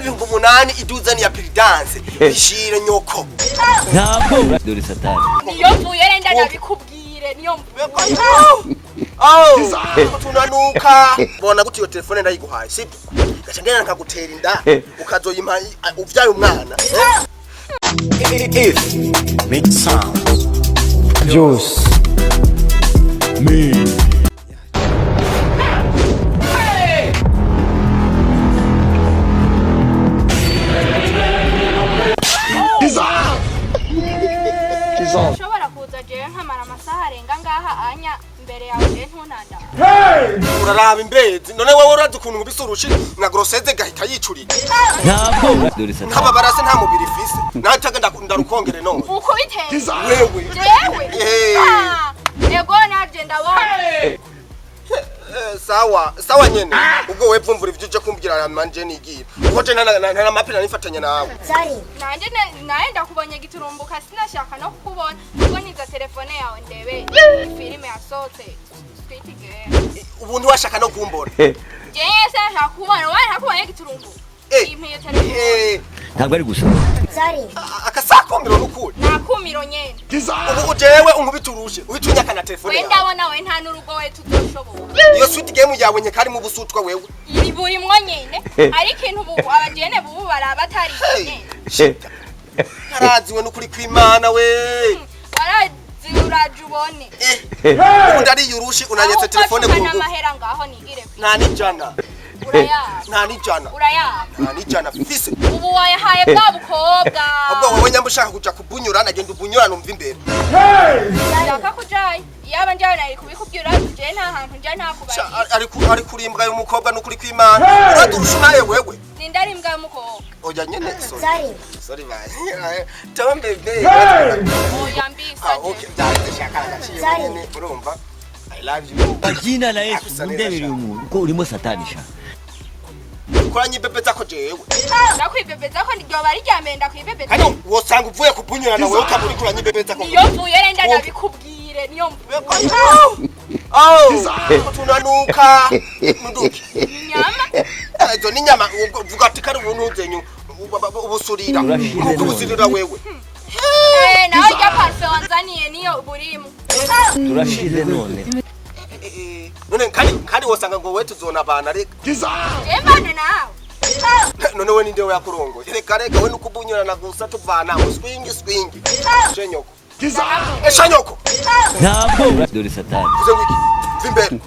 ibihumbi 8 iduzani ya piridanse bishire nyoko ntabwo dore satani niyo mvuye renda nabikubwire niyo tunanuka bona gutiyo telefone ndayiguhaye sibyo gaca ngena nkagutera inda ukazoyimpa uvyaye umwana if make sound Juice me ushobora kuza jewe nkamara amasaha arenga ngaha anya imbere yawe ntunanda uraraba imbezi none wowe urazi ukuntu ngubisurushi na grosseze gahita yicurira ntabwo dore satani nkaba barase nta mubiri fise nataga ndarukongere none uko biteye wewe ego naje ndabona sawa nyene ubwo wepfumvura ivyo uje kumbwira manje nigiye koje nta mapina nifatanya nawe nanje naenda kubonye giturumbuka sinashaka no kukubona ubwo niza telefone yawe ndebe filime yasohotse Squid game ubu ntiwashaka no kumbona jese nshaka kubona wari hakubonye giturumbuka impiye telefone ntabwo ari gusa akasakomero n'ukuri nakumiro nyene ubu jewe unkubiturushe uhitunyaka na telefone yawe wenda bona we nta nurugo we tuzoshobora iyo Squid game yawe nye kari mu busutwa wewe iri buri mwo nyene ariko intu ubu abajene bubu baraba atari nyene naraziwe n'ukuri kw'Imana we barazi urajubone ubu ndari yurushi unanyetse telefone ku rugo amahera ngaho nigire nta nijana uraya nta nijana uraya nta nijana fise ubu wayahaye bwa bukobwa ubwo wowe nyamba ushaka kuja kubunyura nagenda ubunyura numva imbere ndaka kujaye yaba njyawe nari kubikubwira je nta hantu njya ntakubari ari kurimbwa y'umukobwa n'ukuri kw'Imana uradurusha naye wewe nindari imbwa y'umukobwa oya nyene sorry bye tombe be oya mbisa okay ndashaka gaciye nyene urumva I love you bagina na Yesu ndebere umuntu ko urimo satani sha kuranye bebeza ko jewe ndakwibebeza ko niryo bari ryambere ndakwibebeza kandi wosanga uvuye kubunyura nawe ukaburi kuranye bebeza ko niyo mvuye renda nabikubwire niyo mvuye tunanuka muduki nyama izo ni nyama uvuga ati kari ubuntu uzenyu ubusurira ubusirira wewe nawe rya parfum wanzaniye niyo burimu turashize none none kandi wosanga ngo we tuzona bana reka jembana nawe none we ninde we yakurongoye reka we nukubunyura na gusa tuvana mu swingi shenyoko shanyoko ntabwo dore satani kuze ngiki vimbere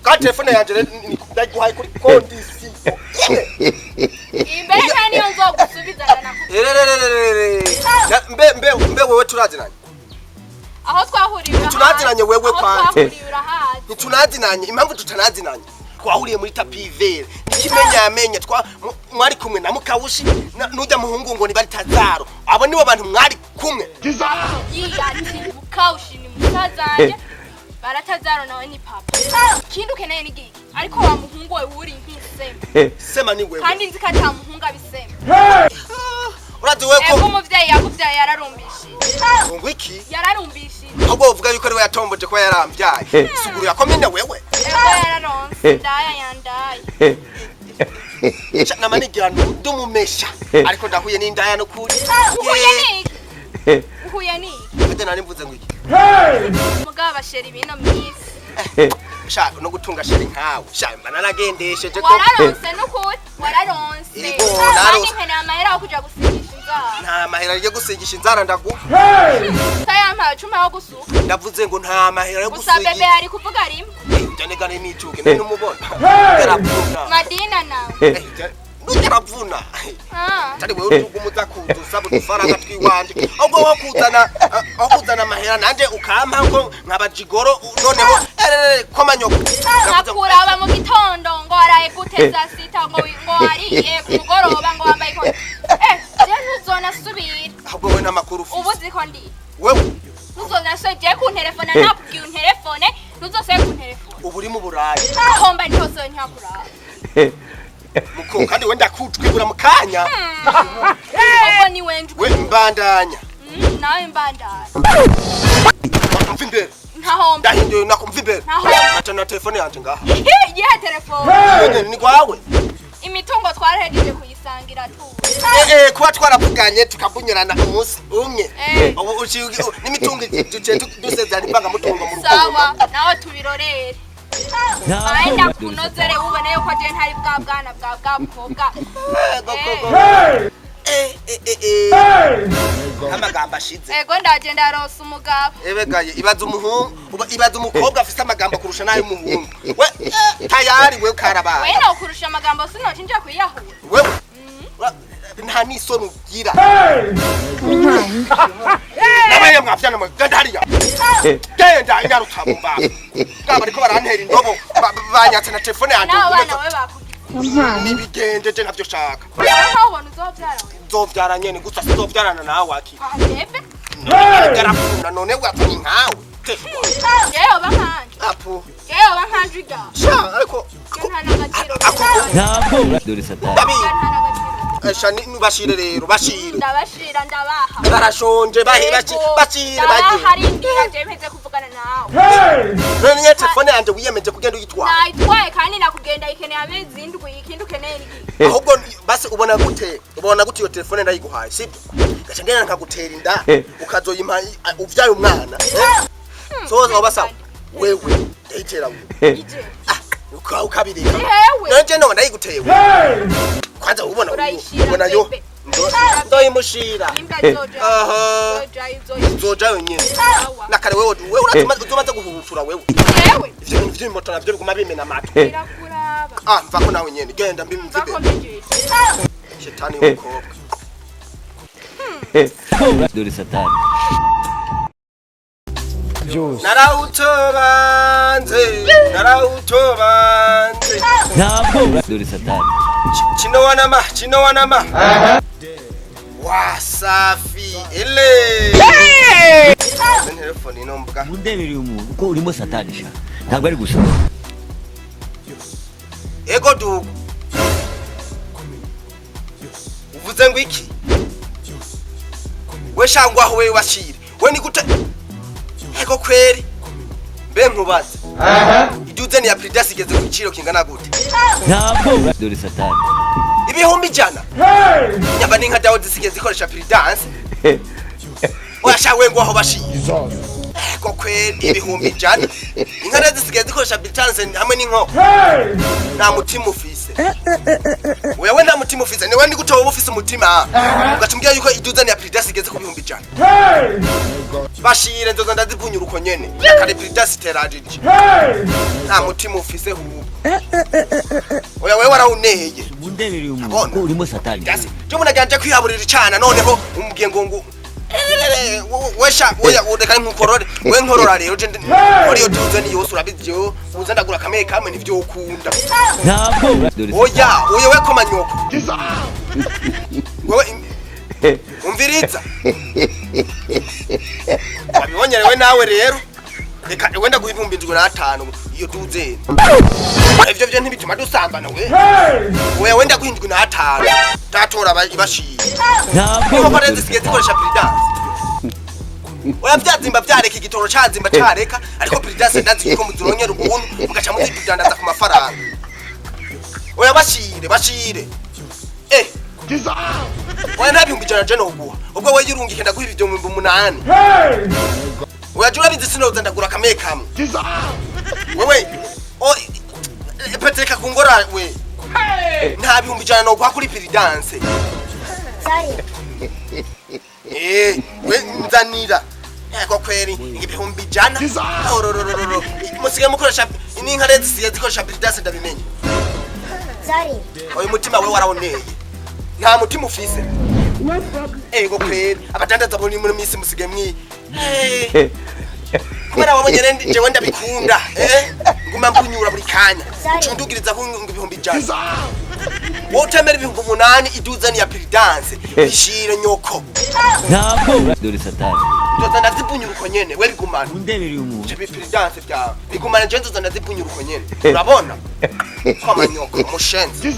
ka telefone yanje ndaguhaye kuri kondisi imbere kandi nzogusubizana mbe wewe turazinanye aho twahuriye tunazinanye wewe kwanje ntitunazinanye impamvu tutanazinanye twahuriye muri tapivere nikimenya mwari kumwe na mukawushi nujya muhungu ngo ni bari tazaro abo nibo bantu mwari kumwe yiyati mukawushi ni musazanje baratazaro nawe ni papa kindu keneye ni giki ariko wa muhungu we uri nk'isema sema ni wewe kandi nzika ta muhungu abisema urazi we ko umuvyeyi yakuvyaye yararumbishije ngwiki yararumbishije ahubwo uvuga yuko ari we yatomboje ko yarambyaye suguru yakomene wewe yararonse ndaya yandaye nama nigirano ndumumesha ariko ndahuye n'indaya no kuri uhuye ni ate nari mvuze ngo iki mugabo bashera ibino myisi sha no gutunga sheri nkawe sha mbanaragendesheje ko wararonse n'ukuri wararonse kandi nkene amahera yo kuja gusigisha inzara nta mahera yo gusigisha inzara ndagu sayampa cuma yo gusuka ndavuze ngo nta mahera yo gusa bebe ari kuvuga rimwe janegane nicuke none umubona yarapfuna Madina nawe nturavuna tari wewe ugumuza kuza usaba udufaranga twiwanje ahubwo wo kuzana amahera nanje ukampa ngo nkabajigoro noneho komanyoko nakuraba mu gitondo ngo araye guteza sita ngo ariye ku mugoroba ngo wambaye ko je ntuzona subira ahubwo we n'amakuru ubu ziko ndi wewe ntuzona so je ku telefone nakubwiye telefone ntuzose ku telefone ubu uri mu burayi homba ntose ntakuraba muko kandi wenda kutwibura mukanya ubwo ni wenje we mbandanya nawe mbandanya mva imbere ntahomba ndahinduye nakumva imbere ntahomba na telefone yanje ngaha ye telefone ni kwawe imitungo twarahejeje kuyisa tugasangira tu. Kuba twaravuganye tukabunyurana umunsi umwe. Ubu uciye n'imitungo duce dusezerana ipanga mutungo mu rugo. Sawa, nawe tubirorere. Aenda kunozere ubone yuko je ntari bwana bwa mukobwa. Amagamba ashize. Ego ndaje ndarosa umugabo. Ebegaye ibaza umukobwa afite amagambo kurusha nayo umuhungu. We tayari we karabaye. We no kurusha amagambo sino cinja kwiyahura. Wewe nta nisoni ugira. Nabaye mwafyana mu gandariya. Genda inyarutabumba. Ngaba ariko barantera indobo banyatse na telefone yanjye. Nawe bana we bakugira. Nibigendeje navyo shaka. Aho ubona uzovyara we. Nzovyara nyene gusa sizovyarana nawe aki. Bebe. Garafuna none watanye nkawe. Yewe bankanje. Apo. Yewe bankanje ga. Sha ariko Nkana gaciro. ntabwo dore satani Shani nubashire rero bashire. Ndabashira ndabaha. Barashonje bashire bagiye. Hari ngira je mpeze kuvugana nawe. None nye telefone yanje wiyemeje kugenda uyitwara. Nayitwaye kandi nakugenda ikeneye amezi indwi ikindi ukeneye niki. Ahubwo basi ubona gute iyo telefone ndayiguhaye sibyo gaca ngena nkagutera inda ukazoyimpa uvyaye umwana soza basa wewe ndayitera wewe ukabireka nanje no ndayigutewe kwanza ubona yo ndoyimushira aha zoja wenyene nakare wewe uzomaze guhutura wewe ivyo bintu vy'imoto navyo biguma bimena amatwi mvako nawe nyene genda mbimvibe shetani w'umukobwa dore satani narawutobanze ntabwo dore satani chino wanama wasafi ele telefone inombuka mundebereye umuntu ko urimo satani sha ntabwo ari gusa ego dugu uvuze ngo iki we shangwa aho wewe bashire we ni gute ego kweri mbe nkubaza iduze ni ya Pridas igeze ku giciro kingana gute ntabwo dore satani ibihumbi jana nyaba ninka dawo zisigeze zikoresha Pridas washawe ngo aho bashire ego kweri ibihumbi jana inka zisigeze zikoresha Pridas hamwe n'inko nta mutima ufise wewe nta mutima ufise niwe ni gute wowe ufise umutima ugatumbya yuko iduze ni ya Pridas igeze ku bihumbi jana bashire nzoza ndazivunyura uko nyene yakare Pridas terajije nta mutima ufise hubu oya wewe warawuneye mundebereye umuntu ko urimo satani gasi cyo munaganje kwihaburira icana noneho umubwiye ngo wesha oya udeka nkukorore we nkorora rero je ori yotuze ni yose urabizyo uza ndagura kameye kamwe nivyo ukunda ntabwo dore oya we komanyoko wewe umviriza wabibonye wewe nawe rero reka wenda guhibumbi 5 iyo duze ivyo byo ntibituma dusambana we wenda guhindwa 5 tatora ibashire ntabwo bareze sigeze koresha Pridas oya byazimba byareka igitoro cyazimba cyareka ariko Pridas ndazi ko muzuronyera ubuntu mugaca muzidandaza ku mafaranga oya bashire oya ntabihumbi jana je no guha ubwo we yirungike ndaguha ibyo 8 oya jura bizi sinoza ndagura kameye kamwe wewe Petrika kungora we nta bihumbi jana no guha kuri Pridas we nzanira eko kweri igihumbi jana ororororo musige mukoresha ininka rezi siye zikoresha Pridas ndabimenye oya mutima we warawoneye nta mutima ufise ego kweri abadandaza bo ni muri misi musige mwi kubera wabonye rendi je wenda bikunda nguma mpunyura buri kanya cundugiriza ku ibihumbi jana wotemera ibihumbi 8 iduza ni ya Pridas bishire nyoko ntabwo dore satani ndoza ndazipunyura uko nyene we bigumana mundebereye umuntu je Pridas bya bigumana je ndoza ndazipunyura uko nyene urabona kwa manyoko mushenzi